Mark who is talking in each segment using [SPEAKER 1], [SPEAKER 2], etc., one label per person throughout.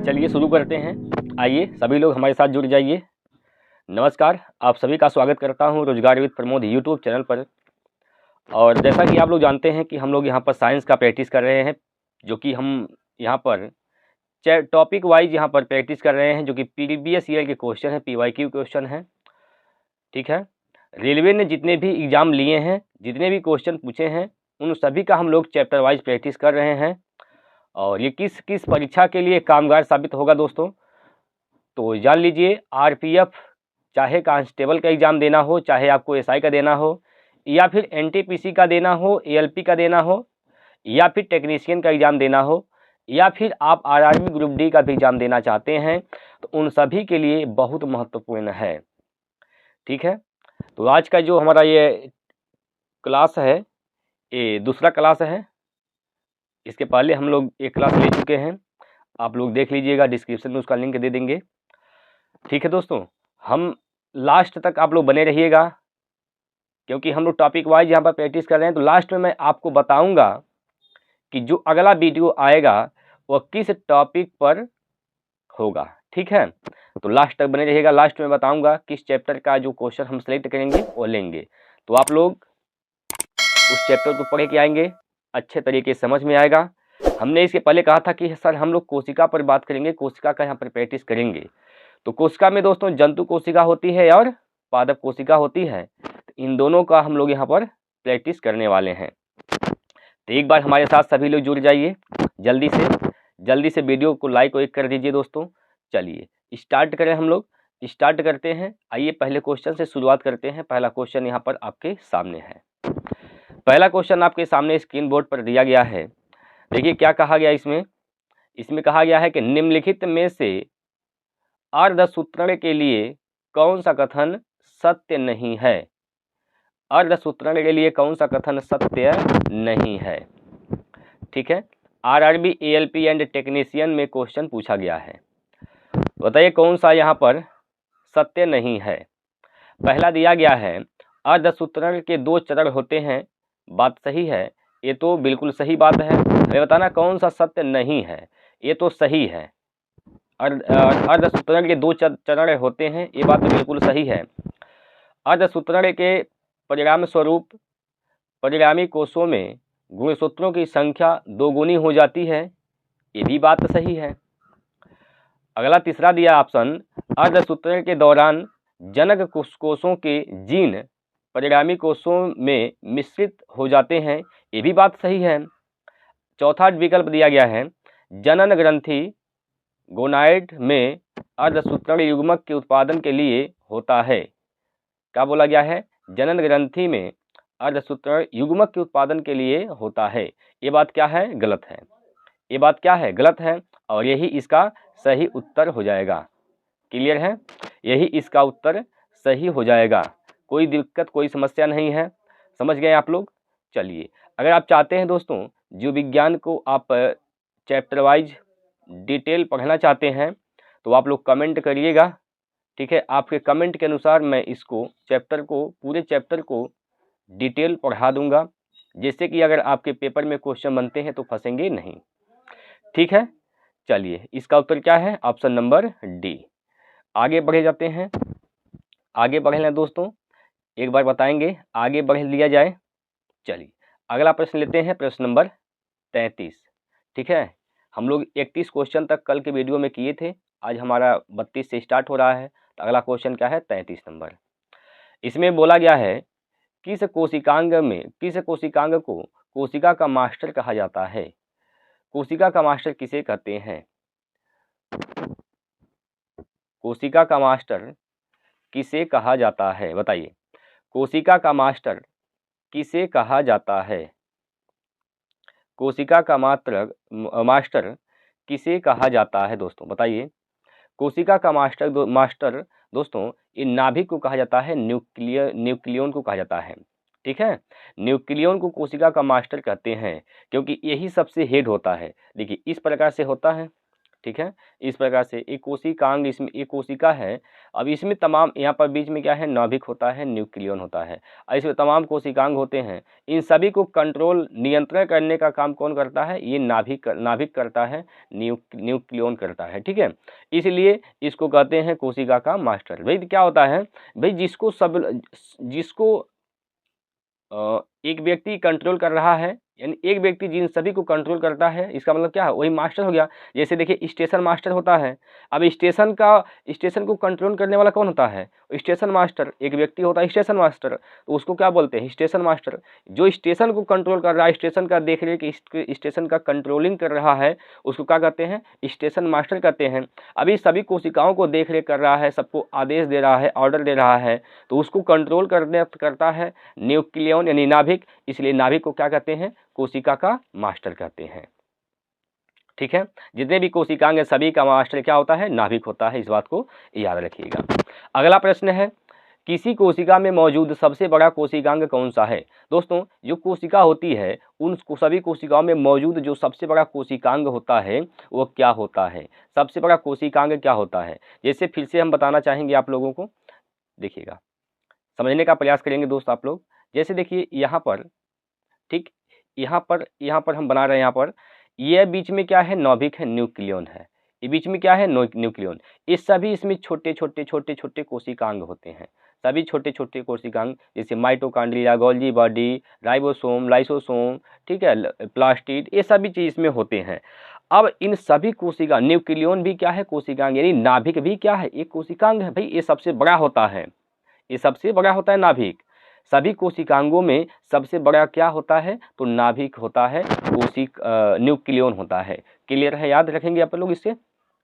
[SPEAKER 1] चलिए शुरू करते हैं। आइए सभी लोग हमारे साथ जुड़ जाइए। नमस्कार, आप सभी का स्वागत करता हूं रोजगार विद प्रमोद यूट्यूब चैनल पर। और जैसा कि आप लोग जानते हैं कि हम लोग यहां पर साइंस का प्रैक्टिस कर रहे हैं, जो कि हम यहां पर टॉपिक वाइज यहां पर प्रैक्टिस कर रहे हैं, जो कि प्रीवियस ईयर के क्वेश्चन है, PYQ क्वेश्चन है। ठीक है, रेलवे ने जितने भी एग्ज़ाम लिए हैं, जितने भी क्वेश्चन पूछे हैं, उन सभी का हम लोग चैप्टर वाइज प्रैक्टिस कर रहे हैं। और ये किस किस परीक्षा के लिए कामगार साबित होगा दोस्तों, तो जान लीजिए। RPF चाहे कांस्टेबल का एग्ज़ाम देना हो, चाहे आपको SI का देना हो, या फिर NTPC का देना हो, ALP का देना हो, या फिर टेक्नीशियन का एग्ज़ाम देना हो, या फिर आप RRB ग्रुप D का भी एग्ज़ाम देना चाहते हैं, तो उन सभी के लिए बहुत महत्वपूर्ण है। ठीक है, तो आज का जो हमारा ये क्लास है, ये दूसरा क्लास है। इसके पहले हम लोग एक क्लास ले चुके हैं, आप लोग देख लीजिएगा, डिस्क्रिप्शन में उसका लिंक दे देंगे। ठीक है दोस्तों, हम लास्ट तक आप लोग बने रहिएगा, क्योंकि हम लोग टॉपिक वाइज यहाँ पर प्रैक्टिस कर रहे हैं। तो लास्ट में मैं आपको बताऊंगा कि जो अगला वीडियो आएगा वह किस टॉपिक पर होगा। ठीक है, तो लास्ट तक बने रहिएगा। लास्ट में बताऊंगा किस चैप्टर का जो क्वेश्चन हम सेलेक्ट करेंगे वो लेंगे, तो आप लोग उस चैप्टर को पढ़ के आएंगे, अच्छे तरीके से समझ में आएगा। हमने इसके पहले कहा था कि सर हम लोग कोशिका पर बात करेंगे, कोशिका का यहाँ पर प्रैक्टिस करेंगे। तो कोशिका में दोस्तों जंतु कोशिका होती है और पादप कोशिका होती है, तो इन दोनों का हम लोग यहाँ पर प्रैक्टिस करने वाले हैं। तो एक बार हमारे साथ सभी लोग जुड़ जाइए, जल्दी से वीडियो को लाइक कर दीजिए दोस्तों। चलिए स्टार्ट करें, हम लोग स्टार्ट करते हैं। आइए पहले क्वेश्चन से शुरुआत करते हैं। पहला क्वेश्चन यहाँ पर आपके सामने है। पहला क्वेश्चन आपके सामने स्क्रीन बोर्ड पर दिया गया है। देखिए क्या कहा गया इसमें कहा गया है कि निम्नलिखित में से अर्धसूत्रण के लिए कौन सा कथन सत्य नहीं है। अर्धसूत्रण के लिए कौन सा कथन सत्य नहीं है। ठीक है, RRB ALP एंड टेक्नीशियन में क्वेश्चन पूछा गया है। बताइए कौन सा यहाँ पर सत्य नहीं है। पहला दिया गया है, अर्धसूत्रण के 2 चरण होते हैं। बात सही है, ये तो बिल्कुल सही बात है। हमें बताना कौन सा सत्य नहीं है। ये तो सही है, अर्धसूत्रण के 2 चरण होते हैं, ये बात तो बिल्कुल सही है। अर्धसूत्रण के परिणाम स्वरूप परिणामी कोषों में गुणसूत्रों की संख्या 2 गुनी हो जाती है, ये भी बात सही है। अगला तीसरा दिया ऑप्शन, अर्धसूत्रण के दौरान जनक कोषों के जीन परिणामी कोषों में मिश्रित हो जाते हैं, ये भी बात सही है। चौथा विकल्प दिया गया है, जनन ग्रंथि गोनाइड में अर्धसूत्रण युग्मक के उत्पादन के लिए होता है। क्या बोला गया है, जनन ग्रंथि में अर्धसूत्रण युग्मक के उत्पादन के लिए होता है। ये बात क्या है, गलत है। ये बात क्या है, गलत है, और यही इसका सही उत्तर हो जाएगा। क्लियर है, यही इसका उत्तर सही हो जाएगा। कोई दिक्कत कोई समस्या नहीं है, समझ गए आप लोग। चलिए, अगर आप चाहते हैं दोस्तों जीव विज्ञान को आप चैप्टर वाइज डिटेल पढ़ना चाहते हैं, तो आप लोग कमेंट करिएगा। ठीक है, आपके कमेंट के अनुसार मैं इसको पूरे चैप्टर को डिटेल पढ़ा दूंगा, जिससे कि अगर आपके पेपर में क्वेश्चन बनते हैं तो फंसेंगे नहीं। ठीक है, चलिए इसका उत्तर क्या है, ऑप्शन नंबर डी। आगे बढ़े जाते हैं, आगे बढ़ लें दोस्तों, एक बार बताएंगे, आगे बढ़ लिया जाए। चलिए अगला प्रश्न लेते हैं, प्रश्न नंबर 33। ठीक है, हम लोग 31 क्वेश्चन तक कल के वीडियो में किए थे, आज हमारा 32 से स्टार्ट हो रहा है। तो अगला क्वेश्चन क्या है, 33 नंबर। इसमें बोला गया है, किस कोशिकांग को कोशिका का मास्टर कहा जाता है। कोशिका का मास्टर किसे कहते हैं, कोशिका का मास्टर किसे कहा जाता है, बताइए। कोशिका का मास्टर किसे कहा जाता है, कोशिका का मास्टर किसे कहा जाता है दोस्तों, बताइए। कोशिका का मास्टर दोस्तों इन नाभिक को कहा जाता है, न्यूक्लियन को कहा जाता है। ठीक है, न्यूक्लियन को कोशिका का मास्टर कहते हैं, क्योंकि यही सबसे हेड होता है। देखिए इस प्रकार से होता है, ठीक है। इस प्रकार से एक कोशिकांग, इसमें एक कोशिका है। अब इसमें तमाम, यहाँ पर बीच में क्या है, नाभिक होता है, न्यूक्लियन होता है, और इसमें तमाम कोशिकांग होते हैं। इन सभी को कंट्रोल, नियंत्रण करने का काम कौन करता है, ये नाभिक करता है, न्यूक्लियन करता है। ठीक है, इसलिए इसको कहते हैं कोशिका का मास्टर। भाई क्या होता है भाई, जिसको एक व्यक्ति कंट्रोल कर रहा है, यानी एक व्यक्ति जिन सभी को कंट्रोल करता है, इसका मतलब क्या है, वही मास्टर हो गया। जैसे देखिए स्टेशन मास्टर होता है। अब स्टेशन को कंट्रोल करने वाला कौन होता है, स्टेशन मास्टर। एक व्यक्ति होता है स्टेशन मास्टर, तो उसको क्या बोलते हैं, स्टेशन मास्टर। जो स्टेशन को कंट्रोल कर रहा है, स्टेशन का देख रेख, स्टेशन का कंट्रोलिंग कर रहा है, उसको क्या कहते हैं, स्टेशन मास्टर कहते हैं। अभी सभी कोशिकाओं को देख रेख कर रहा है, सबको आदेश दे रहा है, ऑर्डर दे रहा है, तो उसको कंट्रोल करता है न्यूक्लियन यानी नाभिक। इसलिए नाभिक को क्या कहते हैं, कोशिका का मास्टर कहते हैं। ठीक है, जितने भी कोशिकांग हैं सभी का मास्टर क्या होता है, नाभिक होता है। इस बात को याद रखिएगा। अगला प्रश्न है, किसी कोशिका में मौजूद सबसे बड़ा कोशिकांग कौन सा है। दोस्तों, जो कोशिका होती है उन सभी कोशिकाओं में मौजूद जो सबसे बड़ा कोशिकांग होता है वो क्या होता है, सबसे बड़ा कोशिकांग क्या होता है। जैसे फिर से हम बताना चाहेंगे आप लोगों को, देखिएगा, समझने का प्रयास करेंगे दोस्त आप लोग। जैसे देखिए यहाँ पर, ठीक, यहाँ पर हम बना रहे हैं, यहाँ पर ये बीच में क्या है, नाभिक है, न्यूक्लियन है। ये बीच में क्या है, न्यूक्लियन। ये सभी इसमें छोटे छोटे कोशिकांग होते हैं, सभी छोटे छोटे कोशिकांग, जैसे mitochondria, Golgi body, ribosome, lysosome, ठीक है, प्लास्टिड, ये सभी चीज इसमें होते हैं। अब इन सभी कोशिका, न्यूक्लियन भी क्या है, कोशिकांग, यानी नाभिक भी क्या है, एक कोशिकांग है। भाई ये सबसे बड़ा होता है, ये सबसे बड़ा होता है नाभिक। सभी कोशिकांगों में सबसे बड़ा क्या होता है, तो नाभिक होता है, न्यूक्लियन होता है। क्लियर है, याद रखेंगे आप लोग इसे,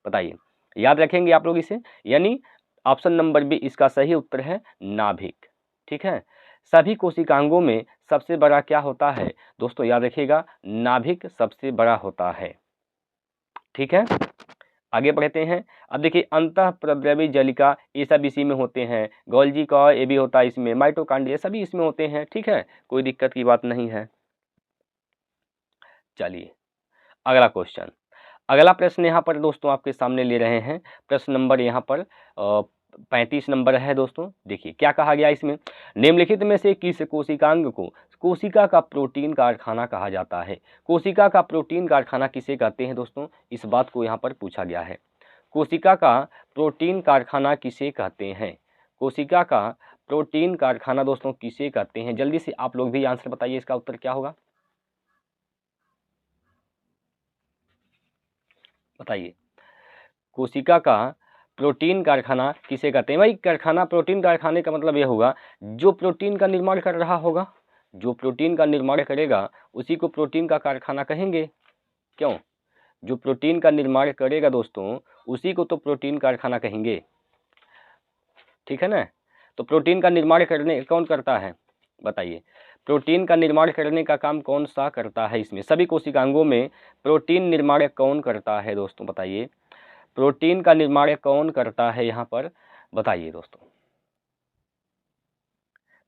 [SPEAKER 1] बताइए, याद रखेंगे आप लोग इसे। यानी ऑप्शन नंबर बी इसका सही उत्तर है नाभिक। ठीक है, सभी कोशिकांगों में सबसे बड़ा क्या होता है दोस्तों, याद रखिएगा, नाभिक सबसे बड़ा होता है। ठीक है, आगे बढ़ते हैं। अब देखिए अंतःप्रद्रवी जलिका, ये सब इसी में होते हैं। गोल्गी का ये भी होता है इसमें, माइटोकॉन्ड्रिया सभी इसमें होते हैं। ठीक है, कोई दिक्कत की बात नहीं है। चलिए अगला क्वेश्चन, अगला प्रश्न यहाँ पर दोस्तों आपके सामने ले रहे हैं। प्रश्न नंबर यहाँ पर 35 नंबर है दोस्तों। देखिए क्या कहा गया इसमें, निम्नलिखित में से किस कोशिकांग को कोशिका का प्रोटीन कारखाना कहा जाता है। कोशिका का प्रोटीन कारखाना किसे कहते हैं दोस्तों, इस बात को यहाँ पर पूछा गया है। कोशिका का प्रोटीन कारखाना किसे कहते हैं, कोशिका का प्रोटीन कारखाना दोस्तों किसे कहते हैं। जल्दी से आप लोग भी आंसर बताइए, इसका उत्तर क्या होगा, बताइए। कोशिका का प्रोटीन कारखाना किसे कहते हैं। भाई कारखाना, प्रोटीन कारखाने का मतलब यह होगा जो प्रोटीन का निर्माण कर रहा होगा, जो प्रोटीन का निर्माण करेगा उसी को प्रोटीन का कारखाना कहेंगे। क्यों, जो प्रोटीन का निर्माण करेगा दोस्तों उसी को तो प्रोटीन कारखाना कहेंगे। ठीक है ना, तो प्रोटीन का निर्माण करने कौन करता है, बताइए। प्रोटीन का निर्माण करने का काम कौन सा करता है, इसमें सभी कोशिकांगों में प्रोटीन निर्माण कौन करता है दोस्तों, बताइए। प्रोटीन का निर्माण कौन करता है यहाँ पर, बताइए दोस्तों।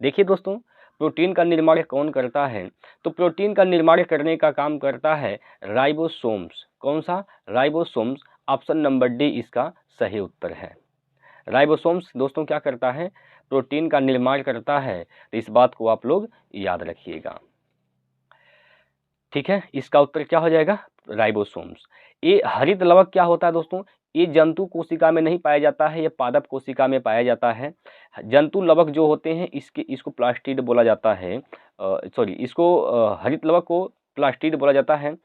[SPEAKER 1] देखिए दोस्तों, प्रोटीन का निर्माण कौन करता है, तो प्रोटीन का निर्माण करने का काम करता है राइबोसोम्स। कौन सा, राइबोसोम्स। ऑप्शन नंबर डी इसका सही उत्तर है। राइबोसोम्स दोस्तों क्या करता है, प्रोटीन का निर्माण करता है। तो इस बात को आप लोग याद रखिएगा। ठीक है, इसका उत्तर क्या हो जाएगा, राइबोसोम्स। ये हरित लवक क्या होता है दोस्तों, ये जंतु कोशिका में नहीं पाया जाता है, ये पादप कोशिका में पाया जाता है। जंतु लवक जो होते हैं इसको प्लास्टिड बोला जाता है, सॉरी इसको हरित लवक को प्लास्टिड बोला जाता है।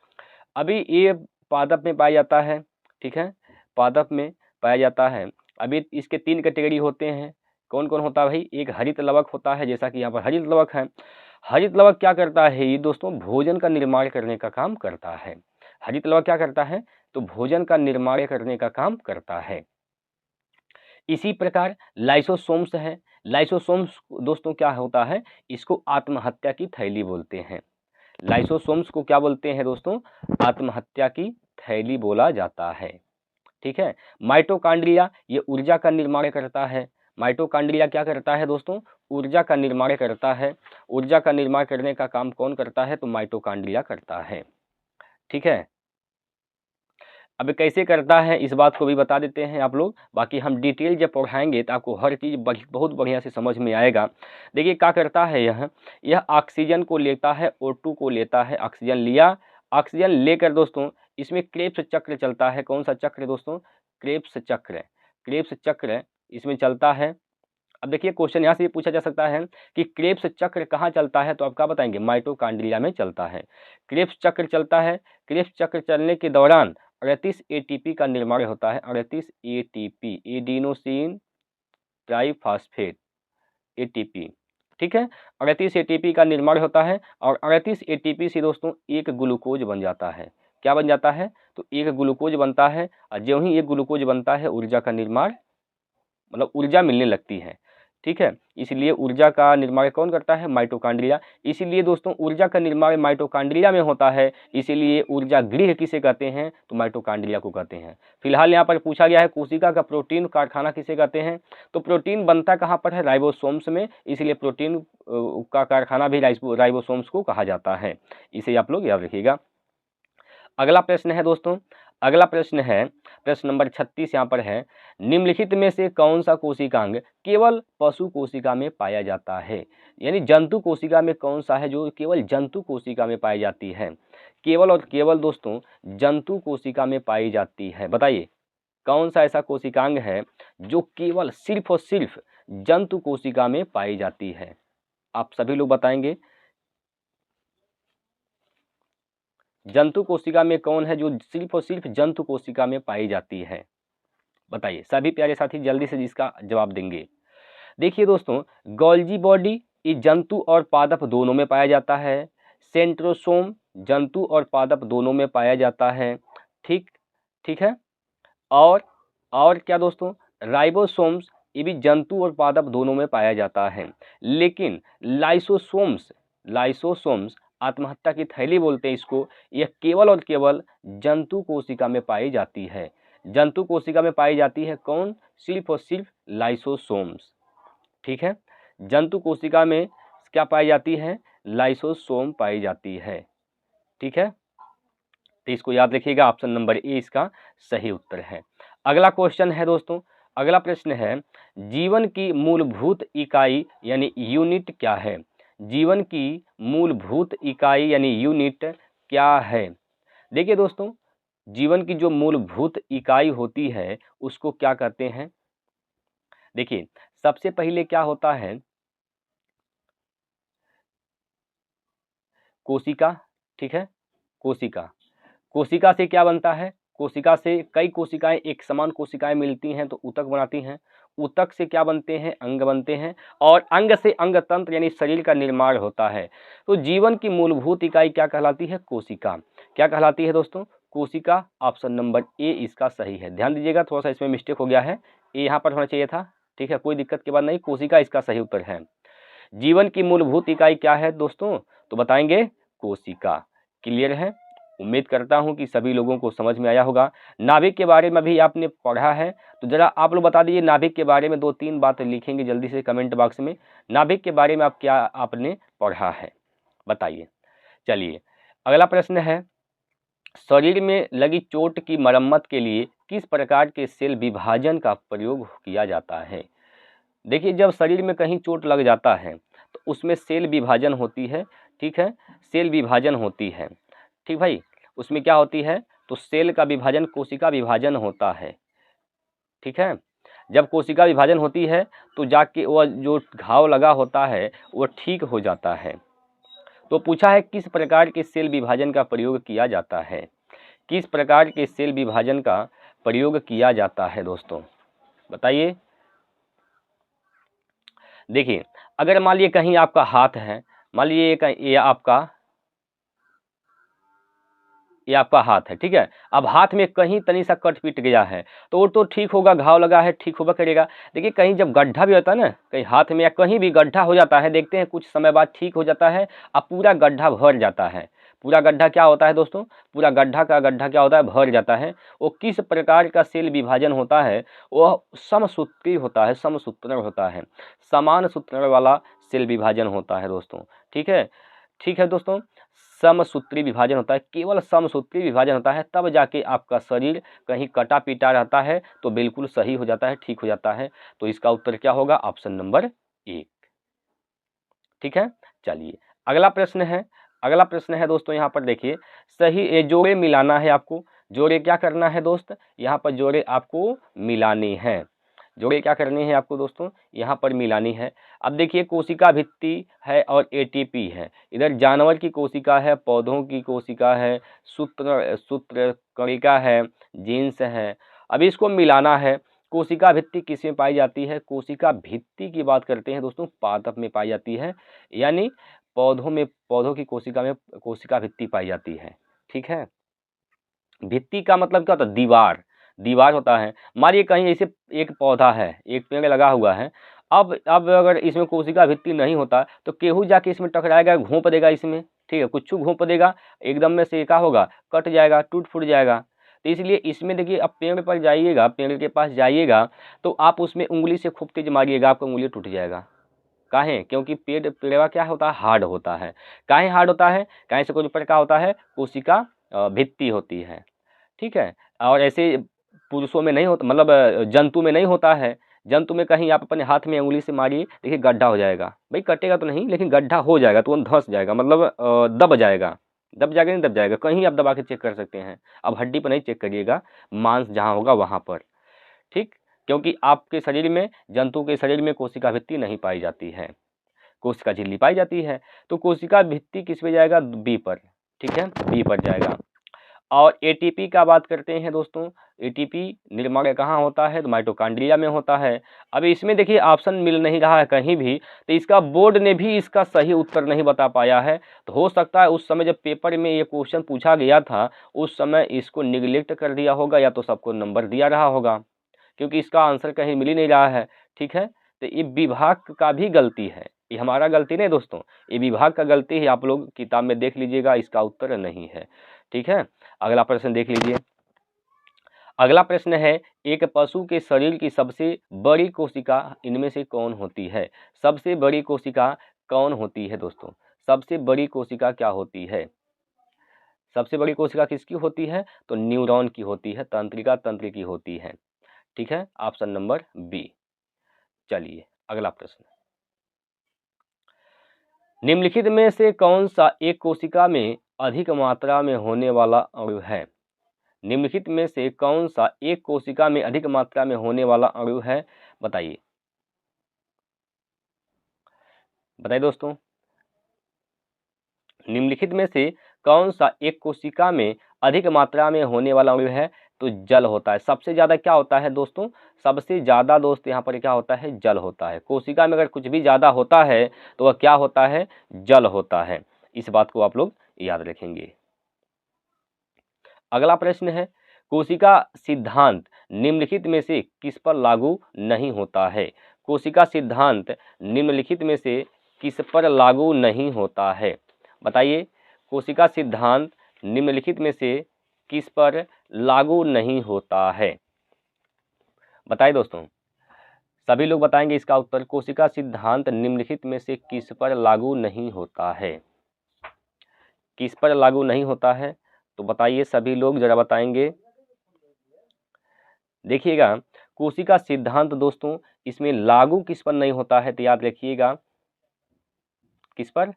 [SPEAKER 1] अभी ये पादप में पाया जाता है। ठीक है, पादप में पाया जाता है। अभी इसके 3 कैटेगरी होते हैं। कौन कौन होता है भाई, एक हरित लवक होता है, जैसा कि यहाँ पर हरित लवक है। हरित लवक क्या करता है, ये दोस्तों भोजन का निर्माण करने का काम करता है। हरित लवक क्या करता है, तो भोजन का निर्माण करने का काम करता है। इसी प्रकार लाइसोसोम्स है। लाइसोसोम्स दोस्तों क्या होता है, इसको आत्महत्या की थैली बोलते हैं। लाइसोसोम्स को क्या बोलते हैं दोस्तों, आत्महत्या की थैली बोला जाता है। ठीक है, माइटोकॉन्ड्रिया ये ऊर्जा का निर्माण करता है। माइटोकॉन्ड्रिया क्या करता है दोस्तों, ऊर्जा का निर्माण करता है। ऊर्जा का निर्माण करने का काम कौन करता है, तो माइटोकॉन्ड्रिया करता है। ठीक है, अब कैसे करता है इस बात को भी बता देते हैं आप लोग, बाकी हम डिटेल जब पढ़ाएंगे तो आपको हर चीज़ बहुत बढ़िया से समझ में आएगा। देखिए क्या करता है, यह ऑक्सीजन को लेता है, O2 को लेता है, ऑक्सीजन लिया, ऑक्सीजन लेकर दोस्तों इसमें क्रेब्स चक्र चलता है। कौन सा चक्र दोस्तों? क्रेब्स चक्र। क्रेब्स चक्र इसमें चलता है। अब देखिए क्वेश्चन यहाँ से ये पूछा जा सकता है कि क्रेब्स चक्र कहाँ चलता है, तो आप क्या बताएंगे? माइटोकॉन्ड्रिया में चलता है। क्रेब्स चक्र चलता है, क्रेब्स चक्र चलने के दौरान 38 एटीपी का निर्माण होता है। 38 एटीपी, एडिनोसिन ट्राइफॉस्फेट, एटीपी, ठीक है। 38 एटीपी का निर्माण होता है और 38 एटीपी से दोस्तों एक ग्लूकोज बन जाता है। क्या बन जाता है? तो एक ग्लूकोज बनता है और जो ही एक ग्लूकोज बनता है ऊर्जा का निर्माण, मतलब ऊर्जा मिलने लगती है, ठीक है। इसलिए ऊर्जा का निर्माण कौन करता है? माइटोकॉन्ड्रिया। इसीलिए दोस्तों ऊर्जा का निर्माण माइटोकॉन्ड्रिया में होता है, इसीलिए ऊर्जा गृह किसे कहते हैं? तो माइटोकॉन्ड्रिया को कहते हैं। फिलहाल यहाँ पर पूछा गया है कोशिका का प्रोटीन कारखाना किसे कहते हैं? तो प्रोटीन बनता कहाँ पर है? राइबोसोम्स में, इसलिए प्रोटीन का कारखाना भी राइबोसोम्स को कहा जाता है। इसे आप लोग याद रखिएगा। अगला प्रश्न है दोस्तों, अगला प्रश्न है प्रश्न नंबर 36 यहाँ पर है, निम्नलिखित में से कौन सा कोशिकांग केवल पशु कोशिका में पाया जाता है? यानी जंतु कोशिका में कौन सा है जो केवल जंतु कोशिका में पाई जाती है? केवल और केवल दोस्तों जंतु कोशिका में पाई जाती है। बताइए कौन सा ऐसा कोशिकांग है जो केवल सिर्फ और सिर्फ जंतु कोशिका में पाई जाती है? आप सभी लोग बताएंगे जंतु कोशिका में कौन है जो सिर्फ और सिर्फ जंतु कोशिका में पाई जाती है? बताइए सभी प्यारे साथी जल्दी से इसका जवाब देंगे। देखिए दोस्तों गोल्जी बॉडी ये जंतु और पादप दोनों में पाया जाता है। सेंट्रोसोम जंतु और पादप दोनों में पाया जाता है, ठीक है। और क्या दोस्तों? राइबोसोम्स ये भी जंतु और पादप दोनों में पाया जाता है। लेकिन लाइसोसोम्स आत्महत्या की थैली बोलते हैं इसको, यह केवल और केवल जंतु कोशिका में पाई जाती है। जंतु कोशिका में पाई जाती है कौन? सिर्फ और सिर्फ लाइसोसोम्स, ठीक है। जंतु कोशिका में क्या पाई जाती है? लाइसोसोम पाई जाती है, ठीक है। तो इसको याद रखिएगा, ऑप्शन नंबर ए इसका सही उत्तर है। अगला क्वेश्चन है दोस्तों, अगला प्रश्न है जीवन की मूलभूत इकाई यानी यूनिट क्या है? जीवन की मूलभूत इकाई यानी यूनिट क्या है? देखिए दोस्तों जीवन की जो मूलभूत इकाई होती है उसको क्या कहते हैं? देखिए सबसे पहले क्या होता है? कोशिका, ठीक है। कोशिका से क्या बनता है? कोशिका से कई कोशिकाएं एक समान कोशिकाएं मिलती हैं तो ऊतक बनाती हैं। ऊतक से क्या बनते हैं? अंग बनते हैं। और अंग से अंग तंत्र यानी शरीर का निर्माण होता है। तो जीवन की मूलभूत इकाई क्या कहलाती है? कोशिका। क्या कहलाती है दोस्तों? कोशिका। ऑप्शन नंबर ए इसका सही है। ध्यान दीजिएगा थोड़ा सा इसमें मिस्टेक हो गया है, ए यहाँ पर होना चाहिए था, ठीक है। कोई दिक्कत की बात नहीं, कोशिका इसका सही उत्तर है। जीवन की मूलभूत इकाई क्या है दोस्तों? तो बताएंगे कोशिका। क्लियर है? उम्मीद करता हूं कि सभी लोगों को समझ में आया होगा। नाभिक के बारे में भी आपने पढ़ा है तो जरा आप लोग बता दीजिए नाभिक के बारे में 2-3 बातें लिखेंगे जल्दी से कमेंट बॉक्स में। नाभिक के बारे में आप क्या आपने पढ़ा है बताइए। चलिए अगला प्रश्न है, शरीर में लगी चोट की मरम्मत के लिए किस प्रकार के सेल विभाजन का प्रयोग किया जाता है? देखिए जब शरीर में कहीं चोट लग जाता है तो उसमें सेल विभाजन होती है, ठीक है। सेल विभाजन होती है, ठीक भाई। उसमें क्या होती है? तो सेल का विभाजन, कोशिका विभाजन होता है, ठीक है। जब कोशिका विभाजन होती है तो जाके वह जो घाव लगा होता है वो ठीक हो जाता है। तो पूछा है किस प्रकार के सेल विभाजन का प्रयोग किया जाता है? किस प्रकार के सेल विभाजन का प्रयोग किया जाता है दोस्तों बताइए। देखिए अगर मान लीजिए कहीं आपका हाथ है, मान लीजिए ये आपका हाथ है, ठीक है। अब हाथ में कहीं तनी सा कट पीट गया है तो वो तो ठीक होगा, घाव लगा है ठीक होगा करेगा। देखिए कहीं जब गड्ढा भी होता है ना, कहीं हाथ में या कहीं भी गड्ढा हो जाता है, देखते हैं कुछ समय बाद ठीक हो जाता है, अब पूरा गड्ढा भर जाता है। पूरा गड्ढा क्या होता है दोस्तों? पूरा गड्ढा क्या होता है? भर जाता है। वो किस प्रकार का सेल विभाजन होता है? वह समसूत्री होता है, समसूत्र होता है, समान सूत्र वाला सेल विभाजन होता है दोस्तों, ठीक है। ठीक है दोस्तों, समसूत्री विभाजन होता है, केवल समसूत्री विभाजन होता है, तब जाके आपका शरीर कहीं कटा पीटा रहता है तो बिल्कुल सही हो जाता है, ठीक हो जाता है। तो इसका उत्तर क्या होगा? Option number 1। ठीक है, चलिए अगला प्रश्न है। अगला प्रश्न है दोस्तों, यहाँ पर देखिए, सही जोड़े मिलाना है आपको। जोड़े क्या करना है दोस्त? यहाँ पर जोड़े आपको मिलाने हैं। जोड़े क्या करनी है आपको दोस्तों? यहाँ पर मिलानी है। अब देखिए, कोशिका भित्ति है और एटीपी है। इधर जानवर की कोशिका है, पौधों की कोशिका है, सूत्रकणिका है, जीन्स है। अब इसको मिलाना है। कोशिका भित्ति किस में पाई जाती है? कोशिका भित्ति की बात करते हैं दोस्तों, पादप में पाई जाती है, यानी पौधों में, पौधों की कोशिका में कोशिका भित्ति पाई जाती है। ठीक है, भित्ति का मतलब क्या होता है? दीवार, दीवार होता है। मानिए कहीं ऐसे एक पौधा है, एक पेड़ लगा हुआ है, अब अगर इसमें कोशिका भित्ति नहीं होता तो केहू जाके इसमें टकराएगा, घोंप देगा इसमें, ठीक है, कुछ घोंप देगा, एकदम में से क्या होगा? कट जाएगा, टूट फूट जाएगा। तो इसलिए इसमें देखिए, अब पेड़ पर जाइएगा, पेड़ के पास जाइएगा तो आप उसमें उंगली से खूब तेज मारिएगा, आपका उंगली टूट जाएगा। काहे? क्योंकि पेड़वा क्या होता है? हार्ड होता है। काहे हार्ड होता है? काहे से कुछ ऊपर क्या होता है? कोशिका भित्ति होती है। ठीक है, और ऐसे पुरुषों में नहीं होता, मतलब जंतु में नहीं होता है। जंतु में कहीं आप अपने हाथ में उंगली से मारिए, देखिए गड्ढा हो जाएगा। भाई कटेगा तो नहीं, लेकिन गड्ढा हो जाएगा, तो वो धंस जाएगा, मतलब दब जाएगा। दब जाएगा, नहीं दब जाएगा, कहीं आप दबा के चेक कर सकते हैं। अब हड्डी पर नहीं चेक करिएगा, मांस जहाँ होगा वहाँ पर। ठीक, क्योंकि आपके शरीर में, जंतु के शरीर में कोशिका भित्ति नहीं पाई जाती है, कोशिका झिल्ली पाई जाती है। तो कोशिका भित्ति किस पे जाएगा? बी पर। ठीक है, बी पर जाएगा। और एटीपी का बात करते हैं दोस्तों, एटीपी निर्माण कहाँ होता है? तो माइटोकॉन्ड्रिया में होता है। अब इसमें देखिए ऑप्शन मिल नहीं रहा है कहीं भी, तो इसका बोर्ड ने भी इसका सही उत्तर नहीं बता पाया है। तो हो सकता है उस समय जब पेपर में ये क्वेश्चन पूछा गया था, उस समय इसको निगलेक्ट कर दिया होगा, या तो सबको नंबर दिया रहा होगा, क्योंकि इसका आंसर कहीं मिल ही नहीं रहा है। ठीक है, तो ये विभाग का भी गलती है, ये हमारा गलती नहीं दोस्तों, ये विभाग का गलती है। आप लोग किताब में देख लीजिएगा, इसका उत्तर नहीं है। ठीक है, अगला प्रश्न देख लीजिए। अगला प्रश्न है, एक पशु के शरीर की सबसे बड़ी कोशिका इनमें से कौन होती है? सबसे बड़ी कोशिका कौन होती है दोस्तों? सबसे बड़ी कोशिका क्या होती है? सबसे बड़ी कोशिका किसकी होती है? तो न्यूरॉन की होती है, तंत्रिका तंत्र की होती है। ठीक है, ऑप्शन नंबर बी। चलिए अगला प्रश्न, निम्नलिखित में से कौन सा एक कोशिका में अधिक मात्रा में होने वाला अणु है? निम्नलिखित में से कौन सा एक कोशिका में अधिक मात्रा में होने वाला अणु है? बताइए, बताइए दोस्तों, निम्नलिखित में से कौन सा एक कोशिका में अधिक मात्रा में होने वाला अणु है? तो जल होता है। सबसे ज़्यादा क्या होता है दोस्तों? सबसे ज़्यादा दोस्त यहाँ पर क्या होता है? जल होता है। कोशिका में अगर कुछ भी ज़्यादा होता है तो वह क्या होता है? जल होता है। इस बात को आप लोग याद रखेंगे। अगला प्रश्न है, कोशिका सिद्धांत निम्नलिखित में से किस पर लागू नहीं होता है? कोशिका सिद्धांत निम्नलिखित में से किस पर लागू नहीं होता है? बताइए, कोशिका सिद्धांत निम्नलिखित में से किस पर लागू नहीं होता है? बताइए दोस्तों, सभी लोग बताएंगे इसका उत्तर। कोशिका सिद्धांत निम्नलिखित में से किस पर लागू नहीं होता है? किस पर लागू नहीं होता है? तो बताइए, सभी लोग जरा बताएंगे। देखिएगा, कोशिका सिद्धांत दोस्तों, इसमें लागू किस पर नहीं होता है? तो याद रखिएगा, किस पर?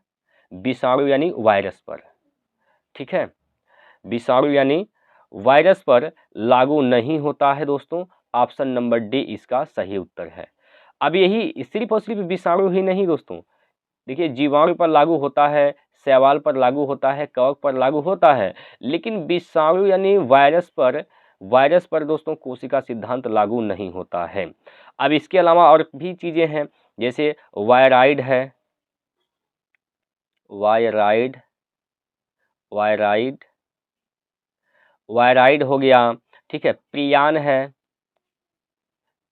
[SPEAKER 1] विषाणु यानी वायरस पर। ठीक है, विषाणु यानी वायरस पर लागू नहीं होता है दोस्तों। ऑप्शन नंबर डी इसका सही उत्तर है। अब यही सिर्फ और सिर्फ विषाणु ही नहीं दोस्तों, देखिए जीवाणु पर लागू होता है, शैवाल पर लागू होता है, कवक पर लागू होता है, लेकिन विषाणु यानी वायरस पर दोस्तों कोशिका सिद्धांत लागू नहीं होता है। अब इसके अलावा और भी चीज़ें हैं, जैसे वायराइड है, वायराइड वायराइड वायराइड हो गया। ठीक है, प्रियान है,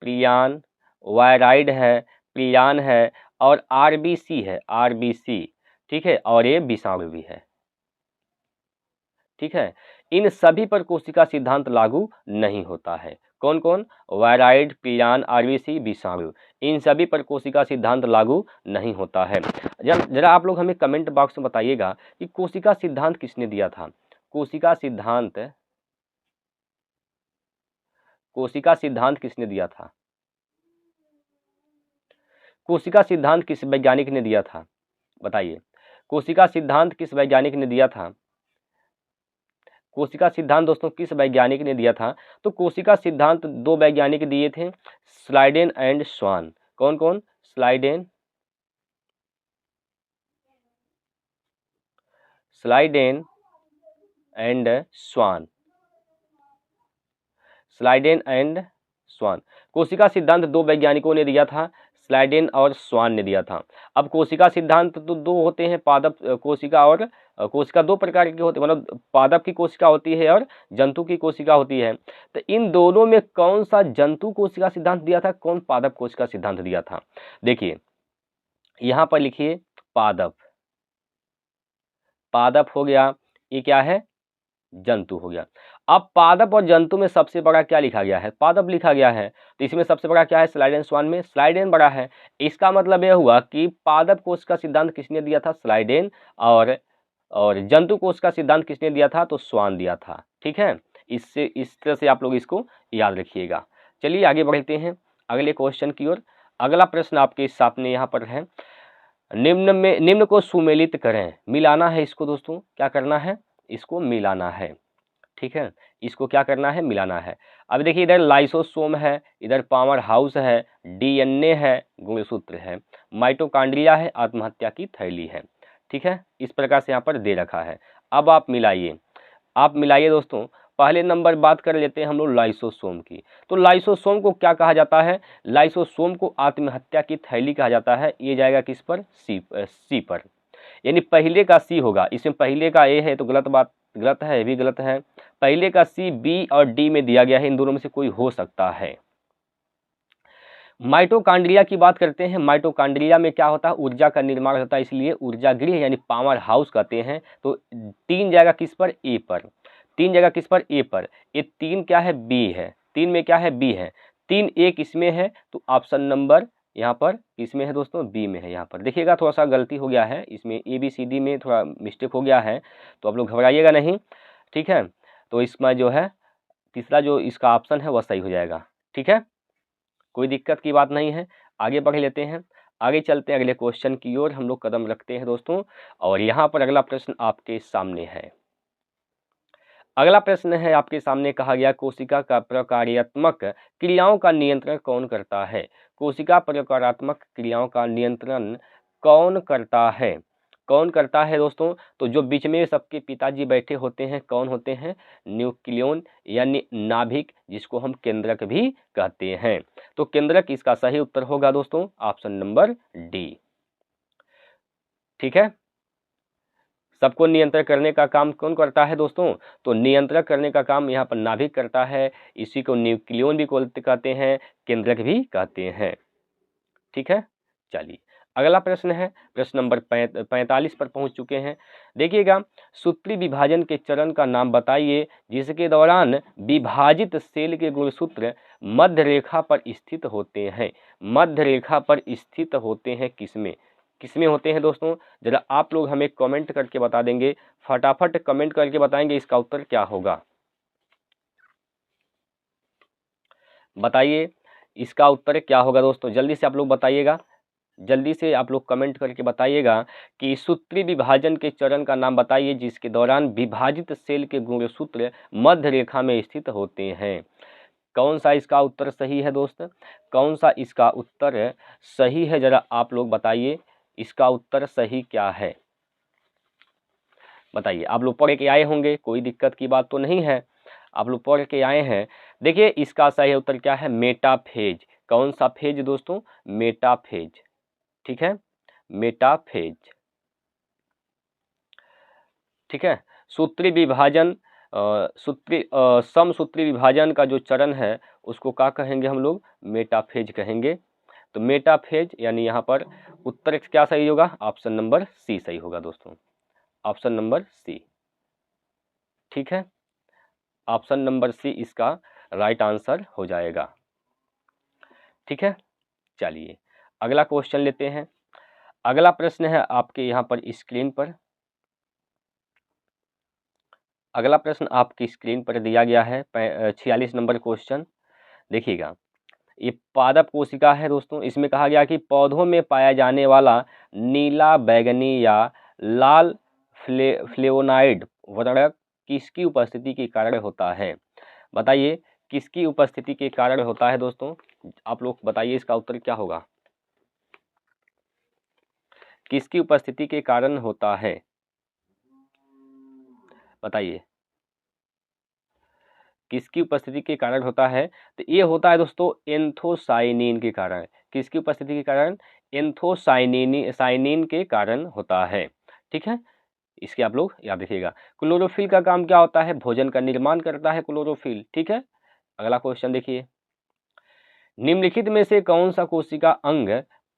[SPEAKER 1] प्रियान, वायराइड है, प्रियान है, और आरबीसी है, आरबीसी। ठीक है, और ये विषाणु भी है। ठीक है, इन सभी पर कोशिका सिद्धांत लागू नहीं होता है। कौन कौन? वायराइड, प्रियान, आरबीसी, विषाणु। इन सभी पर कोशिका सिद्धांत लागू नहीं होता है। जरा आप लोग हमें कमेंट बॉक्स में बताइएगा कि कोशिका सिद्धांत किसने दिया था। कोशिका सिद्धांत किसने दिया था? कोशिका सिद्धांत किस वैज्ञानिक ने दिया था? बताइए, कोशिका सिद्धांत किस वैज्ञानिक ने दिया था? कोशिका सिद्धांत दोस्तों किस वैज्ञानिक ने दिया था? तो कोशिका सिद्धांत दो वैज्ञानिक दिए थे, स्लाइडेन एंड स्वान। कौन कौन? Schleiden and Schwann. Schleiden and Schwann. कोशिका सिद्धांत दो वैज्ञानिकों ने दिया था, स्लाइडेन और स्वान ने दिया था। अब कोशिका सिद्धांत तो दो होते हैं, पादप कोशिका और कोशिका दो प्रकार की होती है, मतलब पादप की कोशिका होती है और जंतु की कोशिका होती है। तो इन दोनों में कौन सा जंतु कोशिका सिद्धांत दिया था, कौन पादप कोशिका सिद्धांत दिया था? देखिए यहां पर लिखिए पादप। पादप हो गया, ये क्या है? जंतु हो गया। अब पादप और जंतु में सबसे बड़ा क्या लिखा गया है? पादप लिखा गया है। तो इसमें सबसे बड़ा क्या है? स्लाइडेन स्वान में स्लाइडेन बड़ा है। इसका मतलब यह हुआ कि पादप कोश का सिद्धांत किसने दिया था? स्लाइडेन। और जंतु कोश का सिद्धांत किसने दिया था? तो स्वान दिया था। ठीक है, इससे इस तरह से आप लोग इसको याद रखिएगा। चलिए आगे बढ़ते हैं अगले क्वेश्चन की ओर। अगला प्रश्न आपके सामने यहाँ पर है, निम्न को सुमेलित करें। मिलाना है इसको दोस्तों, क्या करना है? इसको मिलाना है। ठीक है, इसको क्या करना है? मिलाना है। अब देखिए इधर लाइसोसोम है, इधर पावर हाउस है, डीएनए है, गुणसूत्र है, माइटोकॉन्ड्रिया है, आत्महत्या की थैली है। ठीक है, इस प्रकार से यहाँ पर दे रखा है। अब आप मिलाइए दोस्तों। पहले नंबर बात कर लेते हैं हम लोग लाइसोसोम की। तो लाइसोसोम को क्या कहा जाता है? लाइसोसोम को आत्महत्या की थैली कहा जाता है। ये जाएगा किस पर? सी पर, यानी पहले का सी होगा। इसमें पहले का ए है तो गलत है, ये भी गलत है। पहले का सी बी और डी में दिया गया है, इन दोनों में से कोई हो सकता है। माइटोकॉन्ड्रिया की बात करते हैं। माइटोकॉन्ड्रिया में क्या होता है? ऊर्जा का निर्माण होता है, इसलिए ऊर्जा गृह यानी पावर हाउस कहते हैं। तो 3 जाएगा किस पर? ए पर। 3 जाएगा किस पर? ए पर। ये 3 क्या है? बी है। 3 में क्या है? बी है। 3 एक इसमें है, तो ऑप्शन नंबर यहाँ पर इसमें है दोस्तों, बी में है। यहाँ पर देखिएगा थोड़ा सा गलती हो गया है, इसमें ए बी सी डी में थोड़ा मिस्टेक हो गया है, तो आप लोग घबराइएगा नहीं। ठीक है, तो इसमें जो है तीसरा जो इसका ऑप्शन है वह सही हो जाएगा। ठीक है, कोई दिक्कत की बात नहीं है। आगे बढ़ लेते हैं, आगे चलते हैं अगले क्वेश्चन की ओर हम लोग कदम रखते हैं दोस्तों। और यहाँ पर अगला प्रश्न आपके सामने है। अगला प्रश्न है आपके सामने, कहा गया कोशिका का प्रकार्यात्मक क्रियाओं का नियंत्रण कौन करता है? कोशिका प्रकारात्मक क्रियाओं का नियंत्रण कौन करता है? कौन करता है दोस्तों? तो जो बीच में सबके पिताजी बैठे होते हैं, कौन होते हैं? न्यूक्लियन यानी नाभिक, जिसको हम केंद्रक भी कहते हैं। तो केंद्रक इसका सही उत्तर होगा दोस्तों, ऑप्शन नंबर डी। ठीक है, सबको नियंत्रण करने का काम कौन करता है दोस्तों? तो नियंत्रण करने का काम यहाँ पर नाभिक करता है। इसी को न्यूक्लियन भी कहते हैं, केंद्रक भी कहते हैं। ठीक है, चलिए अगला प्रश्न है, प्रश्न नंबर 45 पर पहुंच चुके हैं। देखिएगा, सूत्री विभाजन के चरण का नाम बताइए जिसके दौरान विभाजित सेल के गुणसूत्र मध्य रेखा पर स्थित होते हैं। मध्य रेखा पर स्थित होते हैं किसमें? किसमें होते हैं दोस्तों? जरा आप लोग हमें कमेंट करके बता देंगे, फटाफट कमेंट करके बताएंगे इसका उत्तर क्या होगा। बताइए इसका उत्तर क्या होगा दोस्तों, जल्दी से आप लोग बताइएगा, जल्दी से आप लोग कमेंट करके बताइएगा कि सूत्री विभाजन के चरण का नाम बताइए जिसके दौरान विभाजित सेल के गुणसूत्र मध्य रेखा में स्थित होते हैं। कौन सा इसका उत्तर सही है दोस्त? कौन सा इसका उत्तर सही है, जरा आप लोग बताइए इसका उत्तर सही क्या है? बताइए, आप लोग पढ़ के आए होंगे, कोई दिक्कत की बात तो नहीं है, आप लोग पढ़ के आए हैं। देखिए इसका सही उत्तर क्या है? मेटाफेज। कौन सा फेज दोस्तों? मेटाफेज। ठीक है, मेटाफेज। ठीक है, सूत्री विभाजन समसूत्री विभाजन का जो चरण है उसको क्या कहेंगे हम लोग? मेटाफेज कहेंगे। तो मेटाफेज यानी यहाँ पर उत्तर क्या सही होगा? ऑप्शन नंबर सी सही होगा दोस्तों, ऑप्शन नंबर सी। ठीक है, ऑप्शन नंबर सी इसका राइट आंसर हो जाएगा। ठीक है, चलिए अगला क्वेश्चन लेते हैं। अगला प्रश्न है आपके यहाँ पर स्क्रीन पर। अगला प्रश्न आपकी स्क्रीन पर दिया गया है 46 नंबर क्वेश्चन। देखिएगा, ये पादप कोशिका है दोस्तों। इसमें कहा गया कि पौधों में पाया जाने वाला नीला, बैगनी या लाल फ्लेवोनाइड वर्णक किसकी उपस्थिति के कारण होता है? बताइए किसकी उपस्थिति के कारण होता है दोस्तों? आप लोग बताइए इसका उत्तर क्या होगा? किसकी उपस्थिति के कारण होता है? बताइए किसकी उपस्थिति के कारण होता है? तो ये होता है दोस्तों एंथोसाइनिन के कारण। किसकी उपस्थिति के कारण? साइनिन के कारण होता है। ठीक है, इसके आप लोग याद रखिएगा। क्लोरोफिल का काम क्या होता है? भोजन का निर्माण करता है क्लोरोफिल। ठीक है, अगला क्वेश्चन देखिए। निम्नलिखित में से कौन सा कोशिका अंग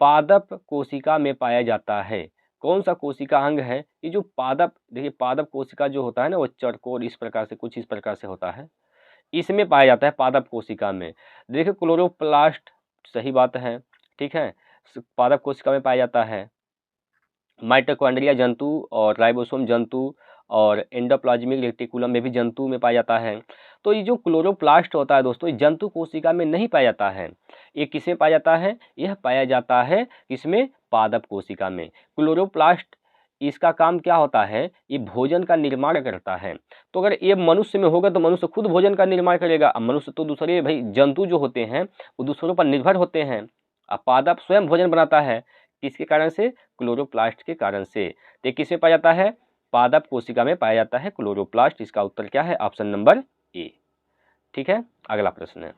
[SPEAKER 1] पादप कोशिका में पाया जाता है? कौन सा कोशिका अंग है? ये जो पादप, देखिए पादप कोशिका जो होता है ना, वो चरकोर इस प्रकार से, कुछ इस प्रकार से होता है, इसमें पाया जाता है पादप कोशिका में। देखिए क्लोरोप्लास्ट, सही बात है। ठीक है, पादप कोशिका में पाया जाता है। माइटोकॉन्ड्रिया जंतु और राइबोसोम जंतु और एंडोप्लाज्मिक रेटिकुलम में भी जंतु में पाया जाता है। तो ये जो क्लोरोप्लास्ट होता है दोस्तों, ये जंतु कोशिका में नहीं पाया जाता है। ये किसमें पाया जाता है? यह पाया जाता है किसमें? पादप कोशिका में। क्लोरोप्लास्ट, इसका काम क्या होता है? ये भोजन का निर्माण करता है। तो अगर ये मनुष्य में होगा तो मनुष्य खुद भोजन का निर्माण करेगा। अब मनुष्य तो दूसरे भाई जंतु जो होते हैं वो दूसरों पर निर्भर होते हैं। अब पादप स्वयं भोजन बनाता है, किसके कारण से? क्लोरोप्लास्ट के कारण से। तो किसमें पाया जाता है? पादप कोशिका में पाया जाता है क्लोरोप्लास्ट। इसका उत्तर क्या है? Option number A. ठीक है, अगला प्रश्न है।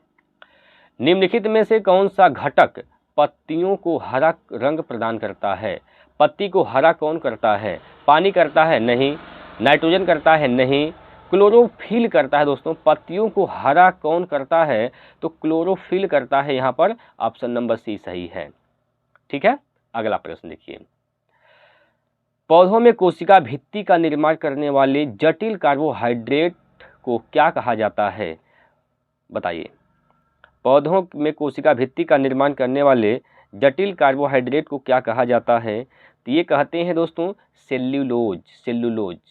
[SPEAKER 1] निम्नलिखित में से कौन सा घटक पत्तियों को हरा रंग प्रदान करता है? पत्ती को हरा कौन करता है? पानी करता है? नहीं। नाइट्रोजन करता है? नहीं। क्लोरोफिल करता है दोस्तों। पत्तियों को हरा कौन करता है? तो क्लोरोफिल करता है। यहाँ पर ऑप्शन नंबर सी सही है। ठीक है, अगला प्रश्न देखिए। पौधों में कोशिका भित्ति का निर्माण करने वाले जटिल कार्बोहाइड्रेट को क्या कहा जाता है? बताइए। पौधों में कोशिका भित्ति का निर्माण करने वाले जटिल कार्बोहाइड्रेट को क्या कहा जाता है? तो ये कहते हैं दोस्तों सेल्यूलोज।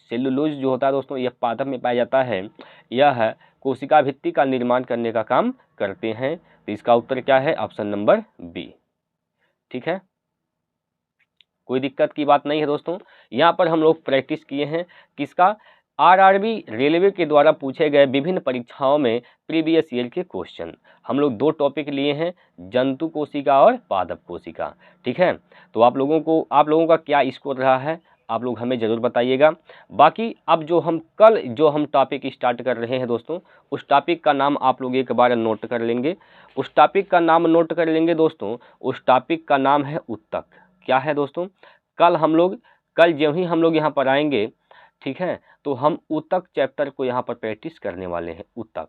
[SPEAKER 1] सेल्यूलोज जो होता है दोस्तों, यह पादप में पाया जाता है। यह कोशिका भित्ति का निर्माण करने का काम करते हैं। तो इसका उत्तर क्या है? Option number B. ठीक है, कोई दिक्कत की बात नहीं है दोस्तों। यहाँ पर हम लोग प्रैक्टिस किए हैं किसका? आरआरबी रेलवे के द्वारा पूछे गए विभिन्न परीक्षाओं में प्रीवियस ईयर के क्वेश्चन। हम लोग दो टॉपिक लिए हैं, जंतु कोशिका और पादप कोशिका। ठीक है, तो आप लोगों का क्या स्कोर रहा है आप लोग हमें ज़रूर बताइएगा। बाकी अब कल जो हम टॉपिक स्टार्ट कर रहे हैं दोस्तों, उस टॉपिक का नाम आप लोग एक बार नोट कर लेंगे। उस टॉपिक का नाम नोट कर लेंगे दोस्तों, उस टॉपिक का नाम है ऊतक। क्या है दोस्तों? कल जो ही हम लोग यहाँ पर आएंगे, ठीक है, तो हम ऊतक चैप्टर को यहाँ पर प्रैक्टिस करने वाले हैं। ऊतक,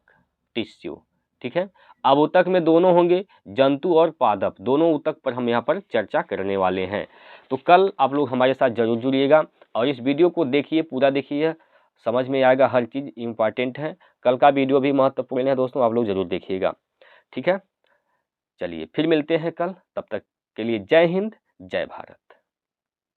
[SPEAKER 1] टिश्यू। ठीक है, अब ऊतक में दोनों होंगे, जंतु और पादप, दोनों ऊतक पर हम यहाँ पर चर्चा करने वाले हैं। तो कल आप लोग हमारे साथ जरूर जुड़िएगा और इस वीडियो को देखिए, पूरा देखिए, समझ में आएगा, हर चीज़ इम्पॉर्टेंट है। कल का वीडियो भी महत्वपूर्ण है दोस्तों, आप लोग जरूर देखिएगा। ठीक है, चलिए फिर मिलते हैं कल, तब तक के लिए जय हिंद, जय भारत।